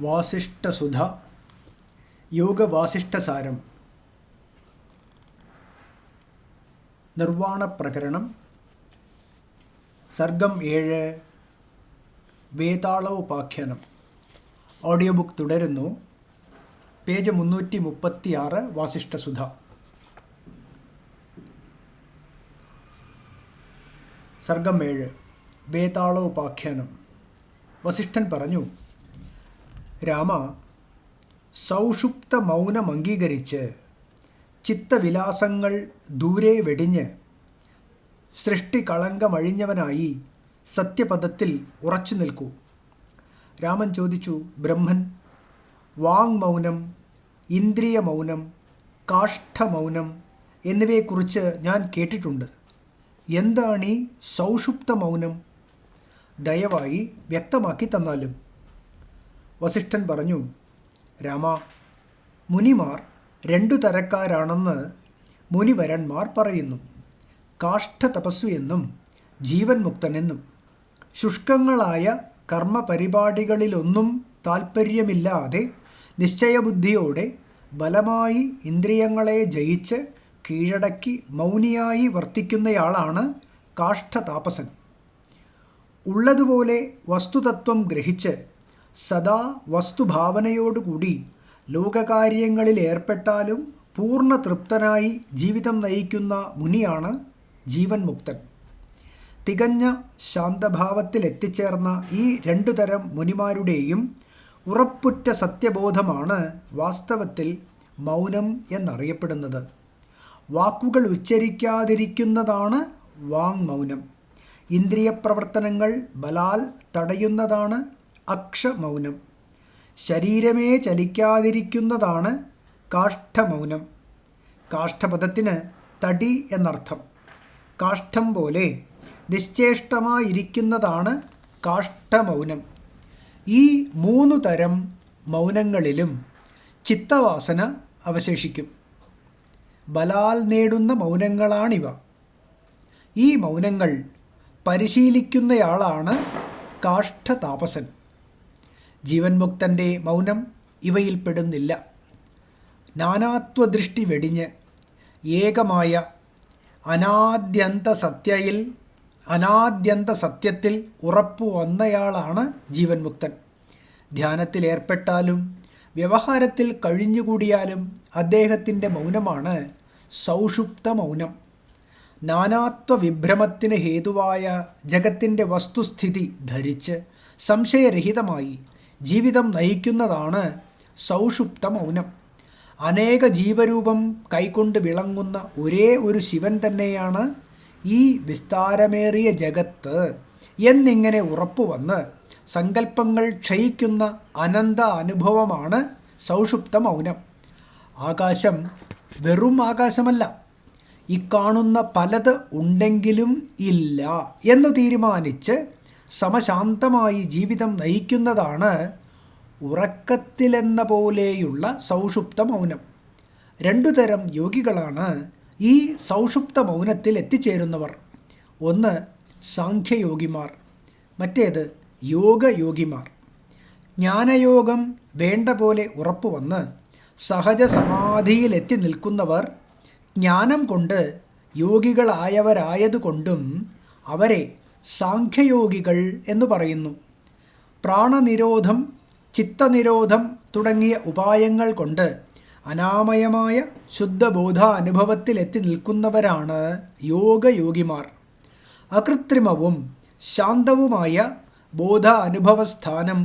വാസിഷ്ഠസുധ യോഗവാസിഷ്ഠസാരം നിർവാണപ്രകരണം സർഗം 7 വേതാളോപാഖ്യാനം. Audio book തുടരുന്നു. Page 336 വാസിഷ്ഠസുധ. സർഗം 7 വേതാളോപാഖ്യാനം. വസിഷ്ഠൻ പറഞ്ഞു, രാമ, സൗഷുപ്ത മൗനം അംഗീകരിച്ച് ചിത്തവിലാസങ്ങൾ ദൂരെ വെടിഞ്ഞ് സൃഷ്ടികളങ്കമഴിഞ്ഞവനായി സത്യപദത്തിൽ ഉറച്ചു നിൽക്കൂ. രാമൻ ചോദിച്ചു, ബ്രഹ്മൻ, വാങ്മൗനം, ഇന്ദ്രിയ മൗനം, കാഷ്ഠമൗനം എന്നിവയെക്കുറിച്ച് ഞാൻ കേട്ടിട്ടുണ്ട്. എന്താണീ സൗഷുപ്ത മൗനം? ദയവായി വ്യക്തമാക്കി തന്നാലും. വസിഷ്ഠൻ പറഞ്ഞു, രാമ, മുനിമാർ 2 തരക്കാരാണെന്ന് മുനിവരന്മാർ പറയുന്നു. കാഷ്ഠതപസ്വി എന്നും ജീവൻ മുക്തനെന്നും. ശുഷ്കങ്ങളായ കർമ്മപരിപാടികളിലൊന്നും താൽപ്പര്യമില്ലാതെ നിശ്ചയബുദ്ധിയോടെ ബലമായി ഇന്ദ്രിയങ്ങളെ ജയിച്ച് കീഴടക്കി മൗനിയായി വർത്തിക്കുന്നയാളാണ് കാഷ്ഠതാപസൻ. ഉള്ളതുപോലെ വസ്തുതത്വം ഗ്രഹിച്ച് സദാ വസ്തുഭാവനയോടുകൂടി ലോകകാര്യങ്ങളിൽ ഏർപ്പെട്ടാലും പൂർണ്ണ തൃപ്തനായി ജീവിതം നയിക്കുന്ന മുനിയാണ് ജീവൻ മുക്തൻ. തികഞ്ഞ ശാന്തഭാവത്തിലെത്തിച്ചേർന്ന ഈ 2 തരം മുനിമാരുടെയും ഉറപ്പുറ്റ സത്യബോധമാണ് വാസ്തവത്തിൽ മൗനം എന്നറിയപ്പെടുന്നത്. വാക്കുകൾ ഉച്ചരിക്കാതിരിക്കുന്നതാണ് വാങ്മൗനം. ഇന്ദ്രിയപ്രവർത്തനങ്ങൾ ബലാൽ തടയുന്നതാണ് അക്ഷമൗനം. ശരീരമേ ചലിക്കാതിരിക്കുന്നതാണ് കാഷ്ഠമൗനം. കാഷ്ഠപദത്തിന് തടി എന്നർത്ഥം. കാഷ്ഠം പോലെ നിശ്ചേഷ്ടമായിരിക്കുന്നതാണ് കാഷ്ഠമൗനം. ഈ 3 തരം മൗനങ്ങളിലും ചിത്തവാസന അവശേഷിക്കും. ബലാൽ നേടുന്ന മൗനങ്ങളാണിവ. ഈ മൗനങ്ങൾ പരിശീലിക്കുന്നയാളാണ് കാഷ്ഠതാപസൻ. ജീവൻ മുക്തൻ്റെ മൗനം ഇവയിൽപ്പെടുന്നില്ല. നാനാത്വദൃഷ്ടി വെടിഞ്ഞ് ഏകമായ അനാദ്യന്ത സത്യത്തിൽ ഉറപ്പു വന്നയാളാണ് ജീവൻ മുക്തൻ. ധ്യാനത്തിലേർപ്പെട്ടാലും വ്യവഹാരത്തിൽ കഴിഞ്ഞുകൂടിയാലും അദ്ദേഹത്തിൻ്റെ മൗനമാണ് സൗഷുപ്ത മൗനം. നാനാത്വ വിഭ്രമത്തിന് ഹേതുവായ ജഗത്തിൻ്റെ വസ്തുസ്ഥിതി ധരിച്ച് സംശയരഹിതമായി ജീവിതം നയിക്കുന്നതാണ് സൗഷുപ്ത മൗനം. അനേക ജീവരൂപം കൈക്കൊണ്ട് വിളങ്ങുന്ന ഒരേ ഒരു ശിവൻ തന്നെയാണ് ഈ വിസ്താരമേറിയ ജഗത്ത് എന്നിങ്ങനെ ഉറപ്പുവന്ന് സങ്കല്പങ്ങൾ ക്ഷയിക്കുന്ന അനന്ത അനുഭവമാണ് സൗഷുപ്ത മൗനം. ആകാശം വെറും ആകാശമല്ല. ഇക്കാണുന്ന പലത് ഉണ്ടെങ്കിലും ഇല്ല എന്നു തീരുമാനിച്ച് സമശാന്തമായി ജീവിതം നയിക്കുന്നതാണ് ഉറക്കത്തിലെന്ന പോലെയുള്ള സൗഷുപ്ത മൗനം. 2 തരം യോഗികളാണ് ഈ സൗഷുപ്ത മൗനത്തിൽ എത്തിച്ചേരുന്നവർ. ഒന്ന് സാഖ്യയോഗിമാർ, മറ്റേത് യോഗയോഗിമാർ. ജ്ഞാനയോഗം വേണ്ട പോലെ ഉറപ്പുവന്ന് സഹജ സമാധിയിലെത്തി നിൽക്കുന്നവർ ജ്ഞാനം കൊണ്ട് യോഗികളായവരായതുകൊണ്ടും അവരെ സാഖ്യയോഗികൾ എന്ന് പറയുന്നു. പ്രാണനിരോധം, ചിത്തനിരോധം തുടങ്ങിയ ഉപായങ്ങൾ കൊണ്ട് അനാമയമായ ശുദ്ധബോധാനുഭവത്തിലെത്തി നിൽക്കുന്നവരാണ് യോഗയോഗിമാർ. അകൃത്രിമവും ശാന്തവുമായ ബോധാനുഭവസ്ഥാനം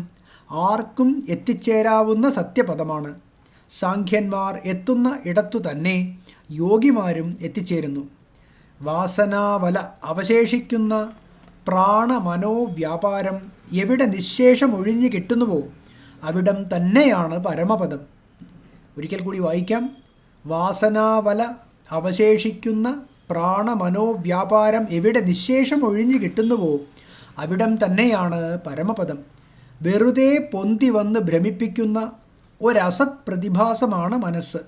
ആർക്കും എത്തിച്ചേരാവുന്ന സത്യപദമാണ്. സാഖ്യന്മാർ എത്തുന്ന ഇടത്തു തന്നെ യോഗിമാരും എത്തിച്ചേരുന്നു. വാസനാവല അവശേഷിക്കുന്ന പ്രാണമനോവ്യാപാരം എവിടെ നിശ്ശേഷം ഒഴിഞ്ഞു കിട്ടുന്നുവോ അവിടം തന്നെയാണ് പരമപദം. ഒരിക്കൽ കൂടി വായിക്കാം. വാസനാവല അവശേഷിക്കുന്ന പ്രാണമനോവ്യാപാരം എവിടെ നിശ്ശേഷം ഒഴിഞ്ഞു കിട്ടുന്നുവോ അവിടം തന്നെയാണ് പരമപദം. വെറുതെ പൊന്തി വന്ന് ഭ്രമിപ്പിക്കുന്ന ഒരസത് പ്രതിഭാസമാണ് മനസ്സ്.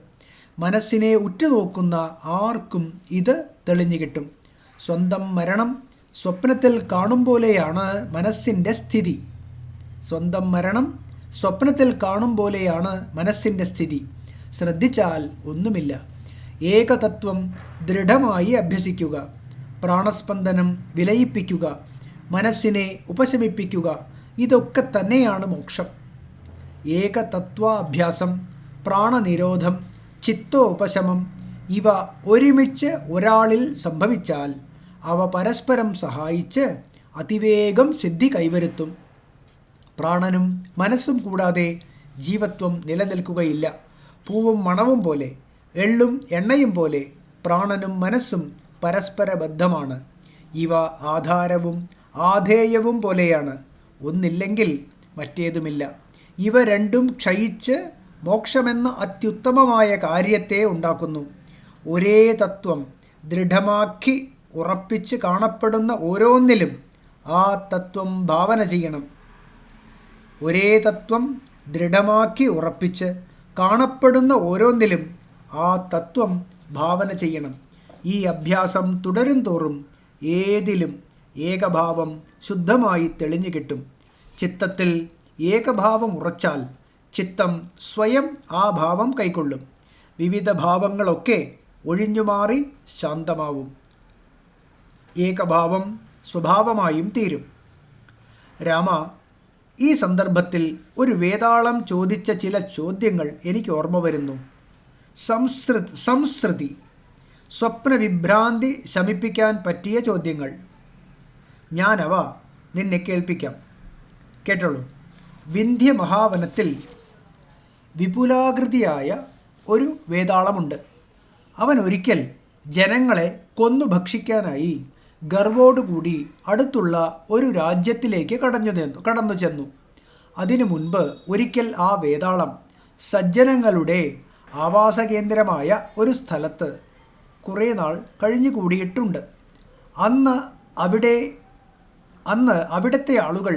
മനസ്സിനെ ഉറ്റുനോക്കുന്ന ആർക്കും ഇത് തെളിഞ്ഞു കിട്ടും. സ്വന്തം മരണം സ്വപ്നത്തിൽ കാണും പോലെയാണ് മനസ്സിൻ്റെ സ്ഥിതി. സ്വന്തം മരണം സ്വപ്നത്തിൽ കാണും പോലെയാണ് മനസ്സിൻ്റെ സ്ഥിതി. ശ്രദ്ധിച്ചാൽ ഒന്നുമില്ല. ഏകതത്വം ദൃഢമായി അഭ്യസിക്കുക, പ്രാണസ്പന്ദനം വിലയിപ്പിക്കുക, മനസ്സിനെ ഉപശമിപ്പിക്കുക, ഇതൊക്കെ തന്നെയാണ് മോക്ഷം. ഏകതത്വാഭ്യാസം, പ്രാണനിരോധം, ചിത്തോപശമം ഇവ ഒരുമിച്ച് ഒരാളിൽ സംഭവിച്ചാൽ അവ പരസ്പരം സഹായിച്ച് അതിവേഗം സിദ്ധി കൈവരുത്തും. പ്രാണനും മനസ്സും കൂടാതെ ജീവത്വം നിലനിൽക്കുകയില്ല. പൂവും മണവും പോലെ, എള്ളും എണ്ണയും പോലെ പ്രാണനും മനസ്സും പരസ്പര ബദ്ധമാണ്. ഇവ ആധാരവും ആധേയവും പോലെയാണ്. ഒന്നില്ലെങ്കിൽ മറ്റേതുമില്ല. ഇവ രണ്ടും ക്ഷയിച്ച് മോക്ഷമെന്ന അത്യുത്തമമായ കാര്യത്തെ ഉണ്ടാക്കുന്നു. ഒരേ തത്വം ദൃഢമാക്കി ഉറപ്പിച്ച് കാണപ്പെടുന്ന ഓരോന്നിലും ആ തത്വം ഭാവന ചെയ്യണം. ഒരേ തത്വം ദൃഢമാക്കി ഉറപ്പിച്ച് കാണപ്പെടുന്ന ഓരോന്നിലും ആ തത്വം ഭാവന ചെയ്യണം. ഈ അഭ്യാസം തുടരും തോറും ഏതിലും ഏകഭാവം ശുദ്ധമായി തെളിഞ്ഞു കിട്ടും. ചിത്തത്തിൽ ഏകഭാവം ഉറച്ചാൽ ചിത്തം സ്വയം ആ ഭാവം കൈക്കൊള്ളും. വിവിധ ഭാവങ്ങളൊക്കെ ഒഴിഞ്ഞുമാറി ശാന്തമാവും. ഏകഭാവം സ്വഭാവമായും തീരും. രാമ, ഈ സന്ദർഭത്തിൽ ഒരു വേതാളം ചോദിച്ച ചില ചോദ്യങ്ങൾ എനിക്ക് ഓർമ്മ വരുന്നു. സംസൃതി, സ്വപ്നവിഭ്രാന്തി ശമിപ്പിക്കാൻ പറ്റിയ ചോദ്യങ്ങൾ. ഞാനവ നിന്നെ കേൾപ്പിക്കാം. കേട്ടോളൂ. വിന്ധ്യ മഹാവനത്തിൽ വിപുലാകൃതിയായ ഒരു വേതാളമുണ്ട്. അവൻ ഒരിക്കൽ ജനങ്ങളെ കൊന്നു ഭക്ഷിക്കാനായി ഗർവോടുകൂടി അടുത്തുള്ള ഒരു രാജ്യത്തിലേക്ക് കടന്നു ചെന്നു. അതിനു മുൻപ് ഒരിക്കൽ ആ വേതാളം സജ്ജനങ്ങളുടെ ആവാസകേന്ദ്രമായ ഒരു സ്ഥലത്ത് കുറേ നാൾ കഴിഞ്ഞുകൂടിയിട്ടുണ്ട്. അന്ന് അവിടുത്തെ ആളുകൾ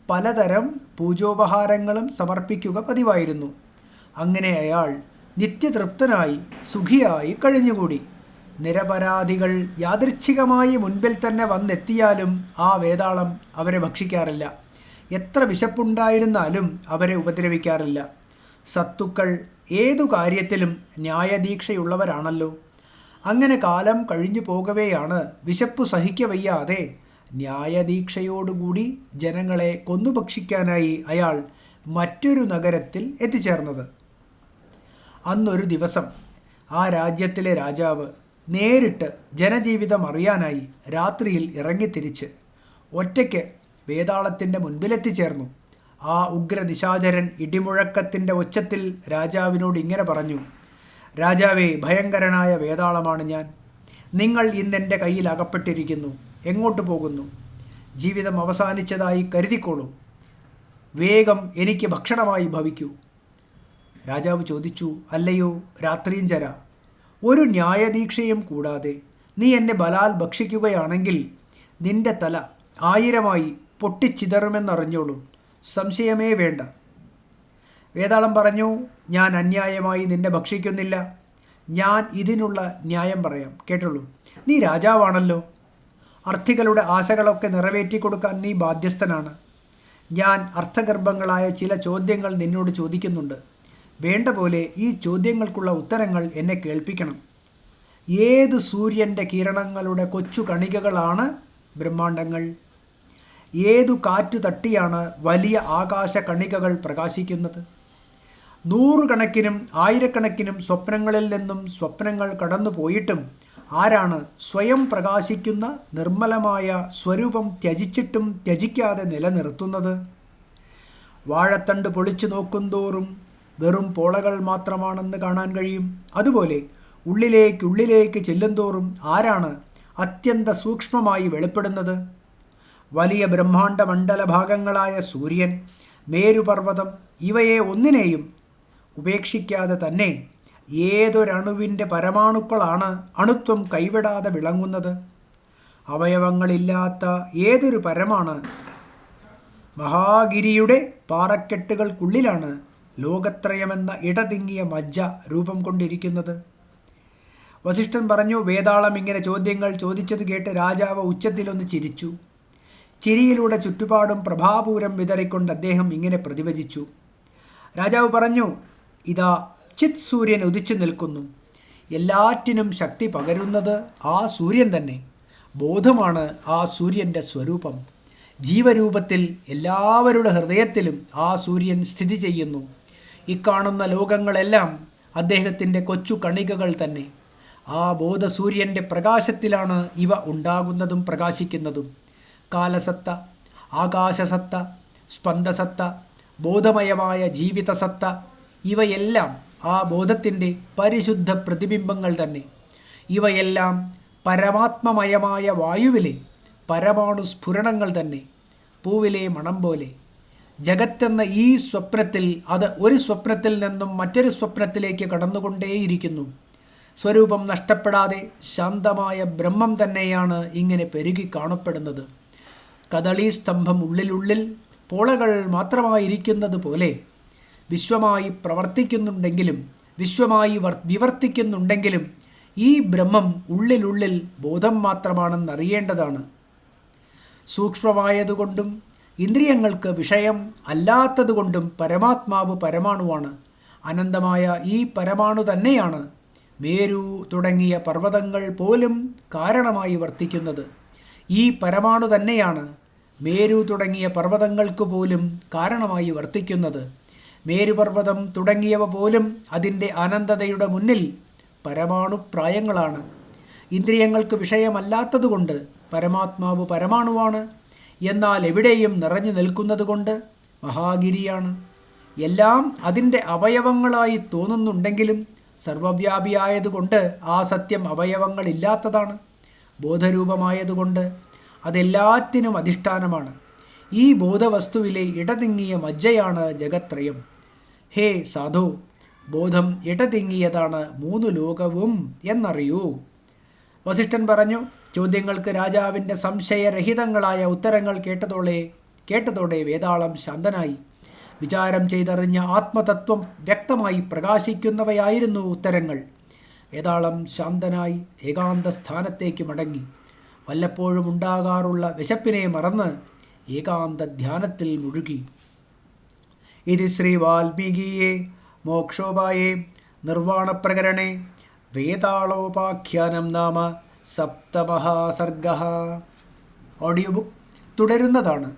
പലതരം പൂജോപഹാരങ്ങളും സമർപ്പിക്കുക പതിവായിരുന്നു. അങ്ങനെ അയാൾ നിത്യതൃപ്തനായി സുഖിയായി കഴിഞ്ഞുകൂടി. നിരപരാധികൾ യാദൃച്ഛികമായി മുൻപിൽ തന്നെ വന്നെത്തിയാലും ആ വേതാളം അവരെ ഭക്ഷിക്കാറില്ല. എത്ര വിശപ്പുണ്ടായിരുന്നാലും അവരെ ഉപദ്രവിക്കാറില്ല. സത്തുക്കൾ ഏതു കാര്യത്തിലും ന്യായദീക്ഷയുള്ളവരാണല്ലോ. അങ്ങനെ കാലം കഴിഞ്ഞു പോകവെയാണ് വിശപ്പു സഹിക്കവയ്യാതെ ന്യായദീക്ഷയോടുകൂടി ജനങ്ങളെ കൊന്നുഭക്ഷിക്കാനായി അയാൾ മറ്റൊരു നഗരത്തിൽ എത്തിച്ചേർന്നത്. അന്നൊരു ദിവസം ആ രാജ്യത്തിലെ രാജാവ് നേരിട്ട് ജനജീവിതം അറിയാനായി രാത്രിയിൽ ഇറങ്ങിത്തിരിച്ച് ഒറ്റയ്ക്ക് വേതാളത്തിൻ്റെ മുൻപിലെത്തിച്ചേർന്നു. ആ ഉഗ്രനിശാചരൻ ഇടിമുഴക്കത്തിൻ്റെ ഒച്ചത്തിൽ രാജാവിനോട് ഇങ്ങനെ പറഞ്ഞു: രാജാവേ, ഭയങ്കരനായ വേതാളമാണ് ഞാൻ. നിങ്ങൾ ഇന്നെൻ്റെ കയ്യിൽ അകപ്പെട്ടിരിക്കുന്നു. എങ്ങോട്ട് പോകുന്നു? ജീവിതം അവസാനിച്ചതായി കരുതിക്കോളൂ. വേഗം എനിക്ക് ഭക്ഷണമായി ഭവിക്കൂ. രാജാവ് ചോദിച്ചു: അല്ലയോ രാത്രിഞ്ചര, ഒരു ന്യായദീക്ഷയും കൂടാതെ നീ എന്നെ ബലാൽ ഭക്ഷിക്കുകയാണെങ്കിൽ നിന്റെ തല 1000 പൊട്ടിച്ചിതറുമെന്നറിഞ്ഞോളൂ. സംശയമേ വേണ്ട. വേതാളം പറഞ്ഞു: ഞാൻ അന്യായമായി നിന്നെ ഭക്ഷിക്കുന്നില്ല. ഞാൻ ഇതിനുള്ള ന്യായം പറയാം, കേട്ടുള്ളൂ. നീ രാജാവാണല്ലോ. അർത്ഥികളുടെ ആശകളൊക്കെ നിറവേറ്റിക്കൊടുക്കാൻ നീ ബാധ്യസ്ഥനാണ്. ഞാൻ അർത്ഥഗർഭങ്ങളായ ചില ചോദ്യങ്ങൾ നിന്നോട് ചോദിക്കുന്നുണ്ട്. വേണ്ട പോലെ ഈ ചോദ്യങ്ങൾക്കുള്ള ഉത്തരങ്ങൾ എന്നെ കേൾപ്പിക്കണം. ഏതു സൂര്യൻ്റെ കിരണങ്ങളുടെ കൊച്ചു കണികകളാണ് ബ്രഹ്മാണ്ടങ്ങൾ? ഏതു കാറ്റു തട്ടിയാണ് വലിയ ആകാശ കണികകൾ പ്രകാശിക്കുന്നത്? 100 കണക്കിനും 1000 സ്വപ്നങ്ങളിൽ നിന്നും സ്വപ്നങ്ങൾ കടന്നു പോയിട്ടും ആരാണ് സ്വയം പ്രകാശിക്കുന്ന നിർമ്മലമായ സ്വരൂപം ത്യജിച്ചിട്ടും ത്യജിക്കാതെ നിലനിർത്തുന്നത്? വാഴത്തണ്ട് പൊളിച്ചു നോക്കുന്തോറും വെറും പോളകൾ മാത്രമാണെന്ന് കാണാൻ കഴിയും. അതുപോലെ ഉള്ളിലേക്ക് ചെല്ലുന്തോറും ആരാണ് അത്യന്ത സൂക്ഷ്മമായി വെളിപ്പെടുന്നത്? വലിയ ബ്രഹ്മാണ്ഡ മണ്ഡല ഭാഗങ്ങളായ സൂര്യൻ, മേരുപർവ്വതം ഇവയെ ഒന്നിനെയും ഉപേക്ഷിക്കാതെ തന്നെ ഏതൊരണുവിൻ്റെ പരമാണുക്കളാണ് അണുത്വം കൈവിടാതെ വിളങ്ങുന്നത്? അവയവങ്ങളില്ലാത്ത ഏതൊരു പരമാണ്? മഹാഗിരിയുടെ പാറക്കെട്ടുകൾക്കുള്ളിലാണ് ലോകത്രയമെന്ന ഇടതിങ്ങിയ മജ്ജ രൂപം കൊണ്ടിരിക്കുന്നത്. വസിഷ്ഠൻ പറഞ്ഞു: വേതാളം ഇങ്ങനെ ചോദ്യങ്ങൾ ചോദിച്ചത് കേട്ട് രാജാവ് ഉച്ചത്തിലൊന്ന് ചിരിച്ചു. ചിരിയിലൂടെ ചുറ്റുപാടും പ്രഭാപൂരം വിതറിക്കൊണ്ട് അദ്ദേഹം ഇങ്ങനെ പ്രതിവചിച്ചു: രാജാവ് പറഞ്ഞു, ഇതാ ചിത് സൂര്യൻ ഉദിച്ചു നിൽക്കുന്നു. എല്ലാറ്റിനും ശക്തി പകരുന്നത് ആ സൂര്യൻ തന്നെ. ബോധമാണ് ആ സൂര്യൻ്റെ സ്വരൂപം. ജീവരൂപത്തിൽ എല്ലാവരുടെ ഹൃദയത്തിലും ആ സൂര്യൻ സ്ഥിതി ചെയ്യുന്നു. ഇക്കാണുന്ന ലോകങ്ങളെല്ലാം അദ്ദേഹത്തിൻ്റെ കൊച്ചു കണികകൾ തന്നെ. ആ ബോധസൂര്യൻ്റെ പ്രകാശത്തിലാണ് ഇവ ഉണ്ടാകുന്നതും പ്രകാശിക്കുന്നതും. കാലസത്ത, ആകാശസത്ത, സ്പന്ദസത്ത, ബോധമയമായ ജീവിതസത്ത, ഇവയെല്ലാം ആ ബോധത്തിൻ്റെ പരിശുദ്ധ പ്രതിബിംബങ്ങൾ തന്നെ. ഇവയെല്ലാം പരമാത്മമയമായ വായുവിലെ പരമാണു സ്ഫുരണങ്ങൾ തന്നെ. പൂവിലെ മണം പോലെ ജഗത്തെന്ന ഈ സ്വപ്നത്തിൽ അത് ഒരു സ്വപ്നത്തിൽ നിന്നും മറ്റൊരു സ്വപ്നത്തിലേക്ക് കടന്നുകൊണ്ടേയിരിക്കുന്നു. സ്വരൂപം നഷ്ടപ്പെടാതെ ശാന്തമായ ബ്രഹ്മം തന്നെയാണ് ഇങ്ങനെ പെരുകി കാണപ്പെടുന്നത്. കദളി സ്തംഭം ഉള്ളിലുള്ളിൽ പോളകൾ മാത്രമായിരിക്കുന്നത് പോലെ വിശ്വമായി പ്രവർത്തിക്കുന്നുണ്ടെങ്കിലും വിശ്വമായി വിവർത്തിക്കുന്നുണ്ടെങ്കിലും ഈ ബ്രഹ്മം ഉള്ളിലുള്ളിൽ ബോധം മാത്രമാണെന്നറിയേണ്ടതാണ്. സൂക്ഷ്മമായതുകൊണ്ടും ഇന്ദ്രിയങ്ങൾക്ക് വിഷയം അല്ലാത്തതുകൊണ്ടും പരമാത്മാവ് പരമാണുവാണ്. അനന്തമായ ഈ പരമാണു തന്നെയാണ് മേരു തുടങ്ങിയ പർവ്വതങ്ങൾ പോലും കാരണമായി വർത്തിക്കുന്നത്. ഈ പരമാണു തന്നെയാണ് മേരു തുടങ്ങിയ പർവ്വതങ്ങൾക്ക് പോലും കാരണമായി വർത്തിക്കുന്നത്. മേരുപർവ്വതം തുടങ്ങിയവ പോലും അതിൻ്റെ അനന്തതയുടെ മുന്നിൽ പരമാണുപ്രായങ്ങളാണ്. ഇന്ദ്രിയങ്ങൾക്ക് വിഷയമല്ലാത്തതുകൊണ്ട് പരമാത്മാവ് പരമാണുവാണ്. എന്നാൽ എവിടെയും നിറഞ്ഞു നിൽക്കുന്നതുകൊണ്ട് മഹാഗിരിയാണ്. എല്ലാം അതിൻ്റെ അവയവങ്ങളായി തോന്നുന്നുണ്ടെങ്കിലും സർവവ്യാപിയായതുകൊണ്ട് ആ സത്യം അവയവങ്ങളില്ലാത്തതാണ്. ബോധരൂപമായതുകൊണ്ട് അതെല്ലാറ്റിനും അധിഷ്ഠാനമാണ്. ഈ ബോധവസ്തുവിലെ ഇടതിങ്ങിയ മജ്ജയാണ് ജഗത്രയം. ഹേ സാധു, ബോധം ഇടതിങ്ങിയതാണ് മൂന്ന് ലോകവും എന്നറിയൂ. വസിഷ്ഠൻ പറഞ്ഞു. ചോദ്യങ്ങൾക്ക് രാജാവിൻ്റെ സംശയരഹിതങ്ങളായ ഉത്തരങ്ങൾ കേട്ടതോടെ വേതാളം ശാന്തനായി. വിചാരം ചെയ്തറിഞ്ഞ ആത്മതത്വം വ്യക്തമായി പ്രകാശിക്കുന്നവയായിരുന്നു ഉത്തരങ്ങൾ. വേതാളം ശാന്തനായി ഏകാന്ത സ്ഥാനത്തേക്ക് മടങ്ങി. വല്ലപ്പോഴും ഉണ്ടാകാറുള്ള വിശപ്പിനെ മറന്ന് ഏകാന്ത ധ്യാനത്തിൽ മുഴുകി. ഇത് ശ്രീ വാൽമീകിയെ മോക്ഷോപായേ നിർവാണപ്രകരണേ വേതാളോപാഖ്യാനം നാമ സപ്തമഃ സർഗഃ. Audio book തുടരുന്നതാണ്.